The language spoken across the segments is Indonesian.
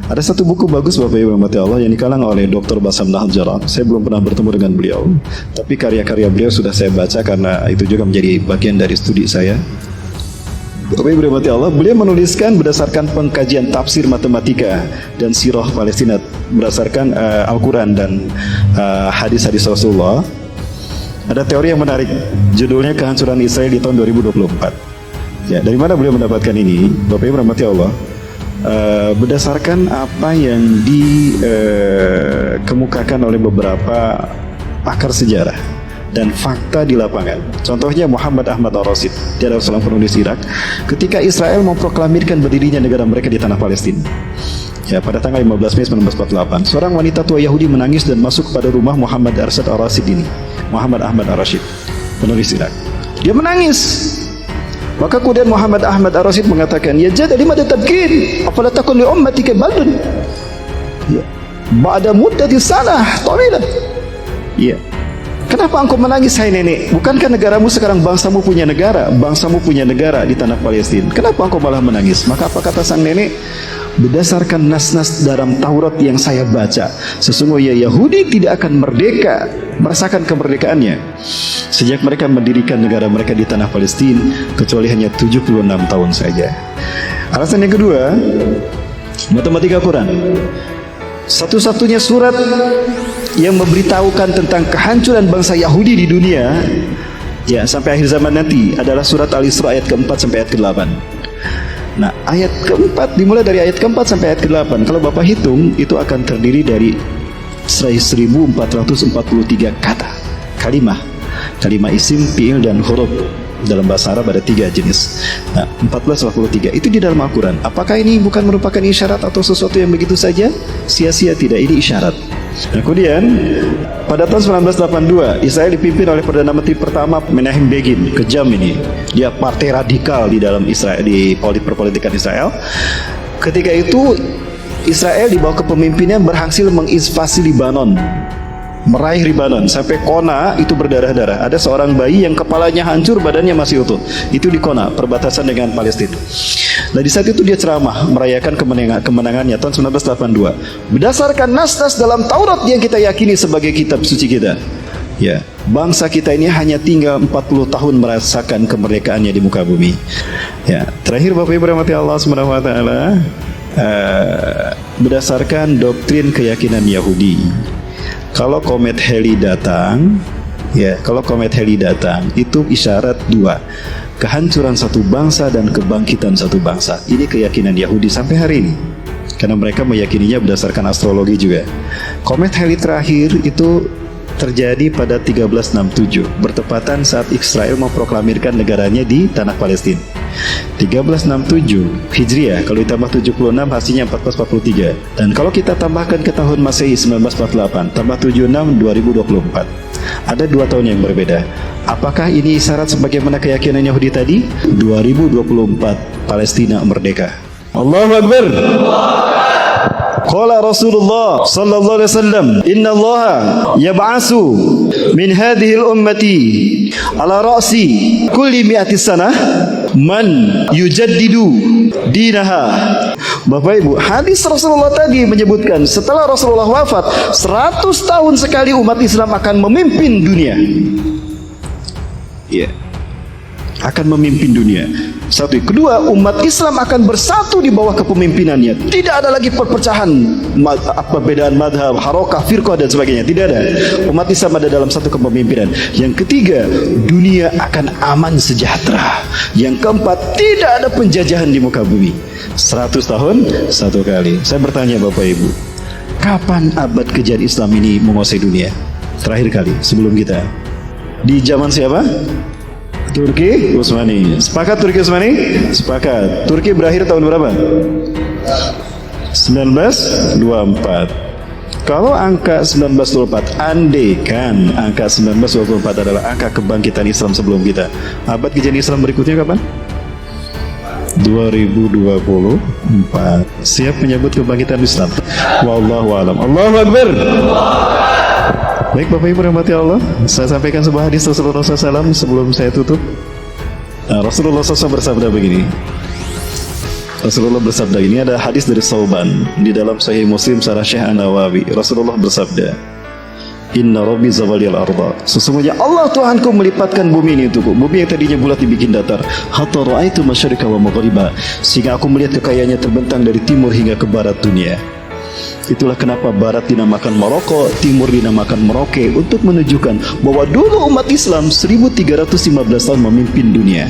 Ada satu buku bagus Bapak Ibu rahmati Allah yang dikalang oleh Dr. Basam Nahjaran. Saya belum pernah bertemu dengan beliau, tapi karya-karya beliau sudah saya baca karena itu juga menjadi bagian dari studi saya. Bapak Ibu rahmati Allah, beliau menuliskan berdasarkan pengkajian tafsir matematika dan sirah Palestina berdasarkan Al-Quran dan hadis-hadis Rasulullah. Ada teori yang menarik, judulnya Kehancuran Israel di tahun 2024. Ya, dari mana beliau mendapatkan ini? Bapak Ibu rahmati Allah, berdasarkan apa yang dikemukakan oleh beberapa pakar sejarah dan fakta di lapangan. Contohnya Muhammad Ahmad Ar-Rasyid, dia adalah seorang penulis Irak. Ketika Israel memproklamirkan berdirinya negara mereka di tanah Palestina, ya, pada tanggal 15 Mei 1948, seorang wanita tua Yahudi menangis dan masuk pada rumah Muhammad Arsyad Ar-Rasyid ini. Muhammad Ahmad Ar-Rasyid, penulis Irak. Dia menangis. Maka kemudian Muhammad Ahmad Ar-Rasyid mengatakan, "Ya jad, lima tabkin, afala takun li ummatika baldun?" Ya. Ba'da muddati sanah tawilah. Ya. Kenapa engkau menangis, hai nenek? Bukankah negaramu sekarang bangsamu punya negara di tanah Palestina? Kenapa engkau malah menangis? Maka apa kata sang nenek? Berdasarkan nas-nas dalam Taurat yang saya baca, sesungguhnya Yahudi tidak akan merdeka, merasakan kemerdekaannya sejak mereka mendirikan negara mereka di tanah Palestina, kecuali hanya 76 tahun saja. Alasan yang kedua, matematika Quran. Satu-satunya surat yang memberitahukan tentang kehancuran bangsa Yahudi di dunia, ya, sampai akhir zaman nanti adalah surat Al-Isra ayat keempat sampai ayat ke-8. Nah, ayat keempat dimulai dari ayat keempat sampai ayat ke-8. Kalau Bapak hitung, itu akan terdiri dari 1443 kata, kalimah isim, fi'il, dan huruf. Dalam bahasa Arab ada 3 jenis. Nah, 1443 itu di dalam Al-Quran. Apakah ini bukan merupakan isyarat atau sesuatu yang begitu saja sia-sia? Tidak, ini isyarat. Nah, kemudian pada tahun 1982 Israel dipimpin oleh Perdana Menteri pertama Menachem Begin. Kejam ini. Dia partai radikal di dalam Israel, di perpolitikan Israel. Ketika itu Israel di bawah kepemimpinannya berhasil menginvasi Libanon, meraih Libanon sampai Kona itu berdarah-darah. Ada seorang bayi yang kepalanya hancur, badannya masih utuh. Itu di Kona, perbatasan dengan Palestina. Nah, di saat itu dia ceramah merayakan kemenangannya tahun 1982. Berdasarkan nas-nas dalam Taurat yang kita yakini sebagai kitab suci kita, ya, bangsa kita ini hanya tinggal 40 tahun merasakan kemerdekaannya di muka bumi. Ya, terakhir Bapak Ibu rahmati Allah Subhanahu wa taala, berdasarkan doktrin keyakinan Yahudi, kalau komet Halley datang, ya, itu isyarat 2, kehancuran satu bangsa dan kebangkitan satu bangsa. Ini keyakinan Yahudi sampai hari ini, karena mereka meyakininya berdasarkan astrologi juga. Komet Halley terakhir itu terjadi pada 1367, bertepatan saat Israel memproklamirkan negaranya di tanah Palestina. 1367 Hijriah, kalau ditambah 76 hasilnya 1443. Dan kalau kita tambahkan ke tahun Masehi 1948, tambah 76 2024. Ada 2 tahun yang berbeda. Apakah ini isyarat sebagaimana keyakinan Yahudi tadi? 2024 Palestina merdeka. Allahu Akbar. Qala Rasulullah sallallahu alaihi wasallam, "Inna Allah yab'asu min hadhihi al-ummati ala ra'si kulli mi'ati sanah man yujaddidu dinaha." Bapak Ibu, hadis Rasulullah tadi menyebutkan setelah Rasulullah wafat, 100 tahun sekali umat Islam akan memimpin dunia. Ya, akan memimpin dunia. Satu. Kedua, umat Islam akan bersatu di bawah kepemimpinannya. Tidak ada lagi perpecahan, perbedaan madhab, harokah, firqah, dan sebagainya. Tidak ada. Umat Islam ada dalam satu kepemimpinan. Yang ketiga, dunia akan aman sejahtera. Yang keempat, tidak ada penjajahan di muka bumi. 100 tahun satu kali. Saya bertanya Bapak Ibu, kapan abad kejayaan Islam ini menguasai dunia? Terakhir kali sebelum kita. Di zaman siapa? Turki Utsmani. Sepakat Turki Utsmani? Sepakat. Turki berakhir tahun berapa? 1924. Kalau angka 1924, andaikan angka 1924 adalah angka kebangkitan Islam sebelum kita, abad kejayaan Islam berikutnya kapan? 2024. Siap menyambut kebangkitan Islam. Wallahu a'lam. Allahu Akbar. Baik Bapak Ibu rahmati Allah, saya sampaikan sebuah hadis Rasulullah SAW sebelum saya tutup. Rasulullah SAW bersabda begini, Rasulullah bersabda, ini ada hadis dari Sauban di dalam Sahih Muslim Syarah Syekh An-Nawawi. Rasulullah bersabda, Inna Rabbi zawalil arda, sesungguhnya Allah Tuhanku melipatkan bumi ini untukku. Bumi yang tadinya bulat dibikin datar. Hatta ra'aitu masyariqa wa maghriba, sehingga aku melihat kekayaannya terbentang dari timur hingga ke barat dunia. Itulah kenapa barat dinamakan Maroko, timur dinamakan Merauke, untuk menunjukkan bahwa dulu umat Islam 1315 tahun memimpin dunia.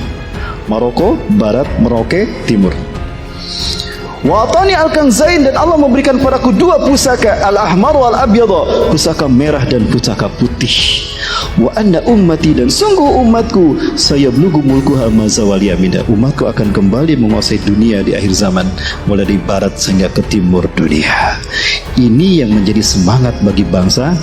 Maroko, barat, Merauke, timur. Wa atani al-kanzain, dan Allah memberikan padaku dua pusaka, al-ahmar wal abyad, pusaka merah dan pusaka putih. Wa anna ummati, dan sungguh umatku, sayablugu mulkuha mazawali aminda, umatku akan kembali menguasai dunia di akhir zaman, mulai dari barat sehingga ke timur dunia. Ini yang menjadi semangat bagi bangsa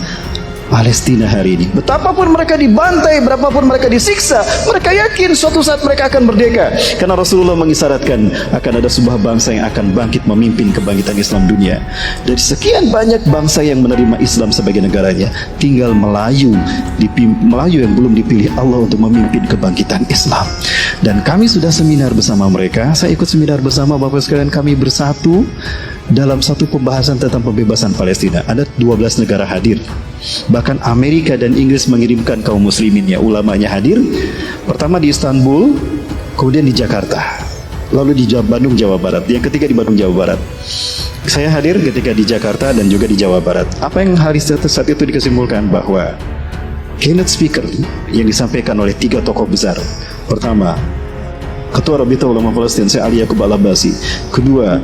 Palestina hari ini. Betapapun mereka dibantai, berapapun mereka disiksa, mereka yakin suatu saat mereka akan merdeka. Karena Rasulullah mengisyaratkan akan ada sebuah bangsa yang akan bangkit memimpin kebangkitan Islam dunia. Dari sekian banyak bangsa yang menerima Islam sebagai negaranya, tinggal Melayu yang belum dipilih Allah untuk memimpin kebangkitan Islam. Dan kami sudah seminar bersama mereka. Saya ikut seminar bersama Bapak sekalian, kami bersatu dalam satu pembahasan tentang pembebasan Palestina. Ada 12 negara hadir. Bahkan Amerika dan Inggris mengirimkan kaum musliminnya, ulamanya hadir. Pertama di Istanbul, kemudian di Jakarta, lalu di Bandung, Jawa Barat. Yang ketiga di Bandung, Jawa Barat. Saya hadir ketika di Jakarta dan juga di Jawa Barat. Apa yang saat itu dikesimulkan? Bahwa keynote speaker yang disampaikan oleh 3 tokoh besar. Pertama, Ketua Rabita Ulama Palestina, Syekh Ali Yaqub Al-Abbasi. Kedua,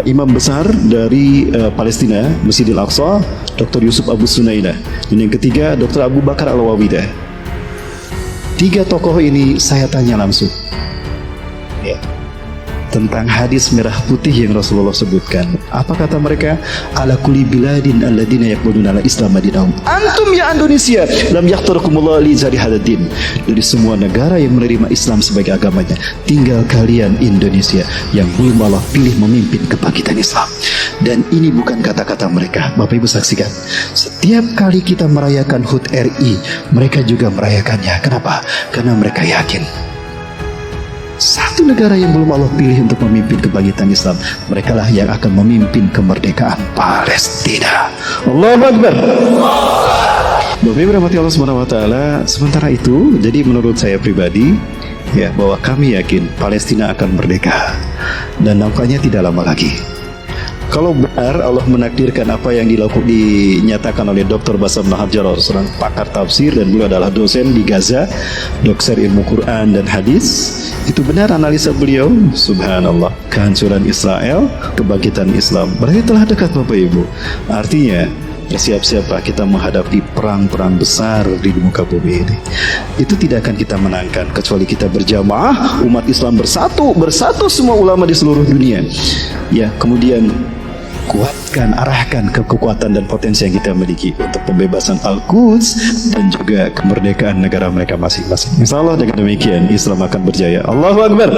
Imam besar dari Palestina, Masjidil Aqsa, Dr. Yusuf Abu Sunaidah. Dan yang ketiga, Dr. Abu Bakar Al-Wawidah. 3 tokoh ini saya tanya langsung, ya, tentang hadis merah putih yang Rasulullah sebutkan. Apa kata mereka? Ala kulli biladin alladina yaquluna ala islam madinahum. Antum ya Indonesia, lam yaqtarukumullah li zari hadatin. Dari semua negara yang menerima Islam sebagai agamanya, tinggal kalian Indonesia yang belum Allah pilih memimpin kebangkitan Islam. Dan ini bukan kata-kata mereka. Bapak Ibu saksikan, setiap kali kita merayakan HUT RI, mereka juga merayakannya. Kenapa? Karena mereka yakin satu negara yang belum Allah pilih untuk memimpin kebangkitan Islam, mereka lah yang akan memimpin kemerdekaan Palestina. Allahu Akbar. Bapak Ibu rahmati Allah Subhanahu wa taala. Sementara itu, jadi menurut saya pribadi, ya, bahwa kami yakin Palestina akan merdeka, dan nampaknya tidak lama lagi. Kalau benar Allah menakdirkan apa yang dinyatakan oleh Dr. Bassam Nahjar, seorang pakar tafsir dan beliau adalah dosen di Gaza, dokter ilmu Quran dan hadis, itu benar analisa beliau, subhanallah, kehancuran Israel, kebangkitan Islam berarti telah dekat Bapak Ibu. Artinya, siap-siaplah kita menghadapi perang-perang besar di muka bumi ini. Itu tidak akan kita menangkan kecuali kita berjamaah, umat Islam bersatu semua ulama di seluruh dunia. Ya, kemudian kuatkan, arahkan ke kekuatan dan potensi yang kita miliki untuk pembebasan Al-Quds dan juga kemerdekaan negara mereka masing-masing. Insya Allah dengan demikian Islam akan berjaya. Allahu Akbar.